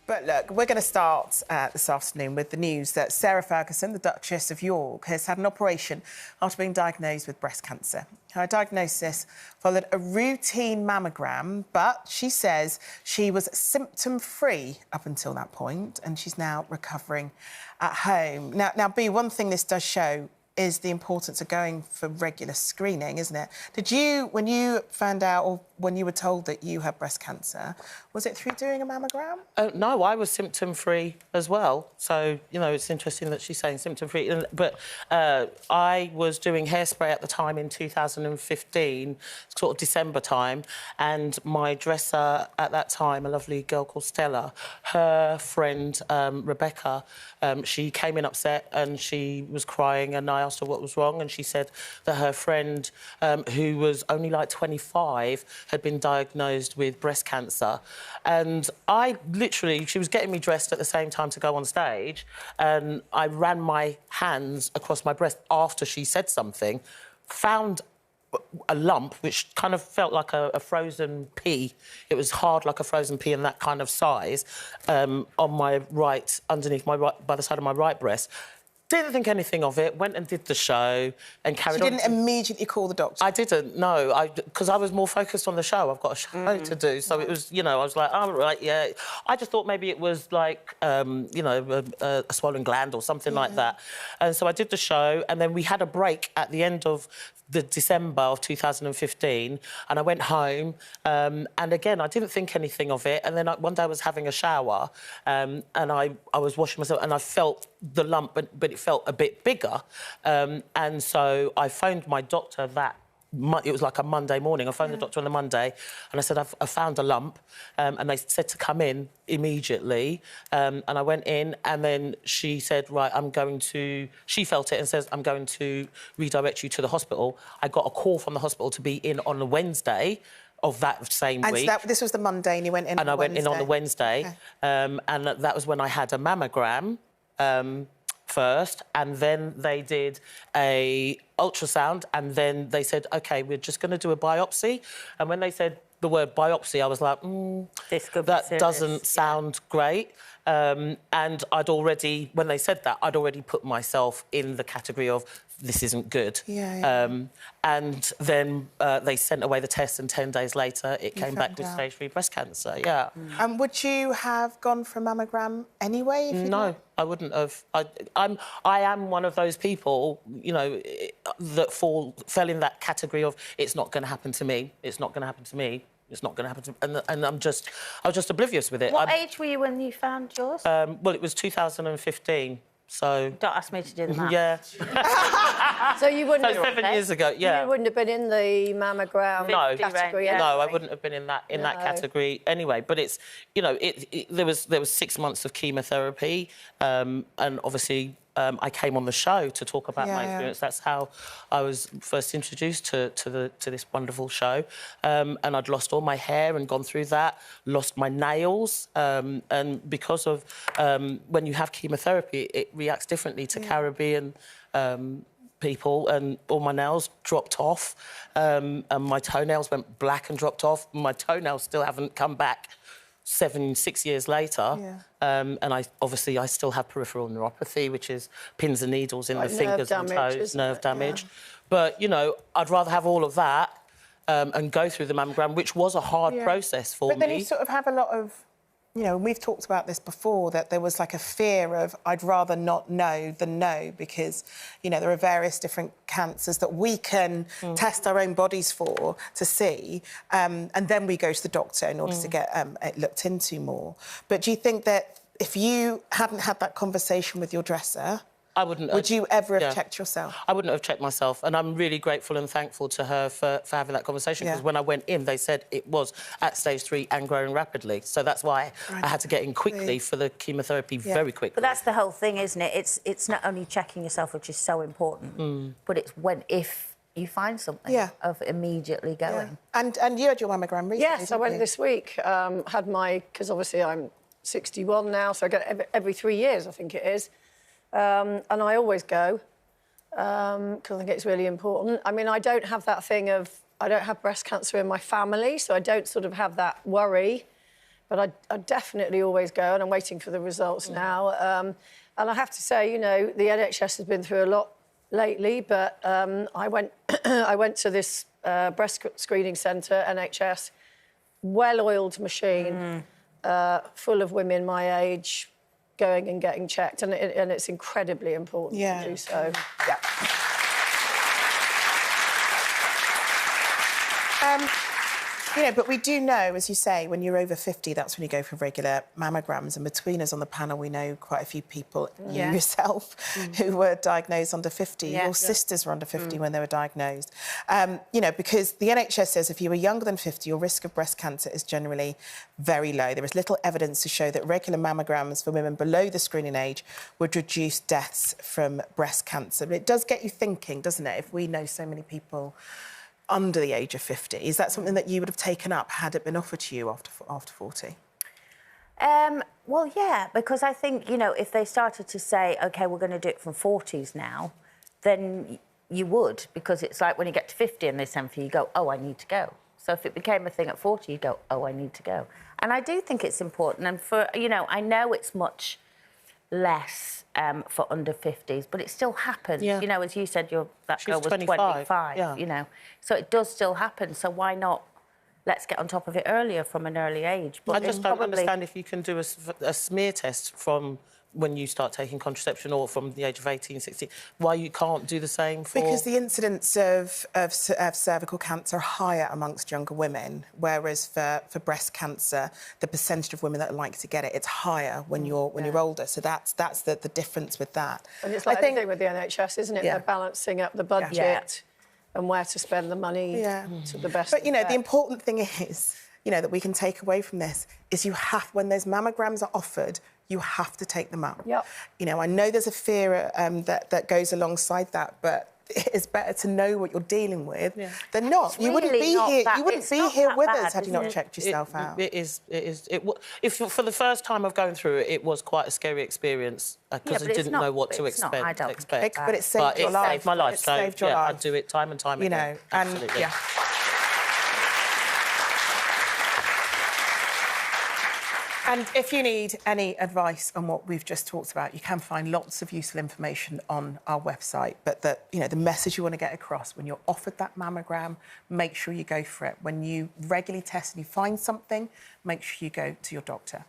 But look, we're going to start this afternoon with the news that Sarah Ferguson, the Duchess of York, has had an operation after being diagnosed with breast cancer. Her diagnosis followed a routine mammogram, but she says she was symptom-free up until that point, and she's now recovering at home. Now, B, one thing this does show is the importance of going for regular screening, isn't it? Did you, when you found out or when you were told that you had breast cancer, was it through doing a mammogram? No, I was symptom-free as well. So, you know, it's interesting that she's saying symptom-free. But I was doing hairspray at the time in 2015, sort of December time, and my dresser at that time, a lovely girl called Stella, her friend, Rebecca, she came in upset and she was crying, and I asked her what was wrong, and she said that her friend, who was only like 25, had been diagnosed with breast cancer. And I literally, she was getting me dressed at the same time to go on stage, and I ran my hands across my breast after she said something, found a lump which kind of felt like a frozen pea. It was hard like a frozen pea and that kind of size, on my right, underneath my right, by the side of my right breast. Didn't think anything of it, went and did the show and carried on. You didn't immediately call the doctor? I didn't, no, because I was more focused on the show. I've got a show to do, so it was, you know, I was like, oh, right, yeah. I just thought maybe it was like, you know, a swollen gland or something like that. And so I did the show, and then we had a break at the end of the December of 2015, and I went home, and again, I didn't think anything of it, and then one day I was having a shower, and I was washing myself, and I felt the lump, but it felt a bit bigger, and so I phoned my doctor it was like a Monday morning. I phoned the doctor on the Monday and I said, I found a lump, and they said to come in immediately, and I went in, and then she said, right, she felt it and says, I'm going to redirect you to the hospital. I got a call from the hospital to be in on a Wednesday of that same week. And so this was the Monday and you went in on the Wednesday? And I went in on the Wednesday, and that was when I had a mammogram, first, and then they did a ultrasound, and then they said, OK, we're just going to do a biopsy. And when they said the word biopsy, I was like, that doesn't sound great. And I'd already, when they said that, I'd already put myself in the category of this isn't good. And then they sent away the test, and 10 days later it came back with stage 3 breast cancer, And would you have gone for a mammogram anyway? No, I wouldn't have. I am one of those people, you know, that fell in that category of it's not going to happen to me, it's not going to happen to me, it's not going to happen to me, and I was just oblivious with it. What age were you when you found yours? Well, it was 2015. So... Don't ask me to do the math. Yeah. So you wouldn't have... 7 years ago, yeah. You wouldn't have been in the mammogram category anyway? No, I wouldn't have been in that category anyway. But it's, you know, there was 6 months of chemotherapy, and obviously I came on the show to talk about my experience. That's how I was first introduced to this wonderful show. And I'd lost all my hair and gone through that, lost my nails, and because of when you have chemotherapy, it reacts differently to Caribbean people, and all my nails dropped off, and my toenails went black and dropped off. My toenails still haven't come back 6 years later, and I still have peripheral neuropathy, which is pins and needles in the fingers and toes, nerve damage. But, you know, I'd rather have all of that and go through the mammogram, which was a hard process for me. But then you sort of have a lot of, you know, we've talked about this before, that there was like a fear of I'd rather not know than know, because, you know, there are various different cancers that we can test our own bodies for to see, and then we go to the doctor in order to get it looked into more. But do you think that if you hadn't had that conversation with your dresser, I wouldn't. Would you ever have checked yourself? I wouldn't have checked myself, and I'm really grateful and thankful to her for having that conversation, because when I went in, they said it was at stage 3 and growing rapidly. So that's why I had to get in quickly for the chemotherapy very quickly. But that's the whole thing, isn't it? It's not only checking yourself, which is so important, but it's if you find something of immediately going. And you had your mammogram recently? Yes, I went this week. Had my... Because obviously I'm 61 now, so I get every 3 years, I think it is. And I always go, because I think it's really important. I mean, I don't have that thing of... I don't have breast cancer in my family, so I don't sort of have that worry. but I definitely always go, and I'm waiting for the results now. And I have to say, you know, the NHS has been through a lot lately, but I went to this breast screening centre, NHS, well-oiled machine, full of women my age going and getting checked, and it's incredibly important to do so. Yeah. You know, but we do know, as you say, when you're over 50, that's when you go for regular mammograms. And between us on the panel, we know quite a few people, you yourself, who were diagnosed under 50. Your sisters were under 50 when they were diagnosed. You know, because the NHS says if you were younger than 50, your risk of breast cancer is generally very low. There is little evidence to show that regular mammograms for women below the screening age would reduce deaths from breast cancer. But it does get you thinking, doesn't it, if we know so many people under the age of 50. Is that something that you would have taken up had it been offered to you after 40? Well, yeah, because I think, you know, if they started to say, OK, we're going to do it from 40s now, then you would, because it's like when you get to 50 and they send for you, you go, oh, I need to go. So if it became a thing at 40, you go, oh, I need to go. And I do think it's important. And for, you know, I know it's much less for under 50s, but it still happens. You know, as you said, that girl was 25, you know. So it does still happen. So why not let's get on top of it earlier from an early age? But I just don't understand if you can do a smear test from when you start taking contraception or from the age of 18, 16, why you can't do the same for... Because the incidence of cervical cancer are higher amongst younger women, whereas for breast cancer, the percentage of women that are likely to get it, it's higher when you're older. So that's the difference with that. And it's like anything with the NHS, isn't it? They're balancing up the budget and where to spend the money to the best. But, you know, the important thing is, you know, that we can take away from this is when those mammograms are offered, you have to take them up. You know, I know there's a fear that goes alongside that, but it's better to know what you're dealing with than not. It's you wouldn't really be here. that, You wouldn't be here with us had you not it? checked yourself out. It is. If for the first time of going through it, it was quite a scary experience because I didn't know what to expect. But it saved your life. Saved my life. So saved your life. I do it time and time again. You know, Absolutely. and And if you need any advice on what we've just talked about, you can find lots of useful information on our website. But the message you want to get across when you're offered that mammogram, make sure you go for it. When you regularly test and you find something, make sure you go to your doctor.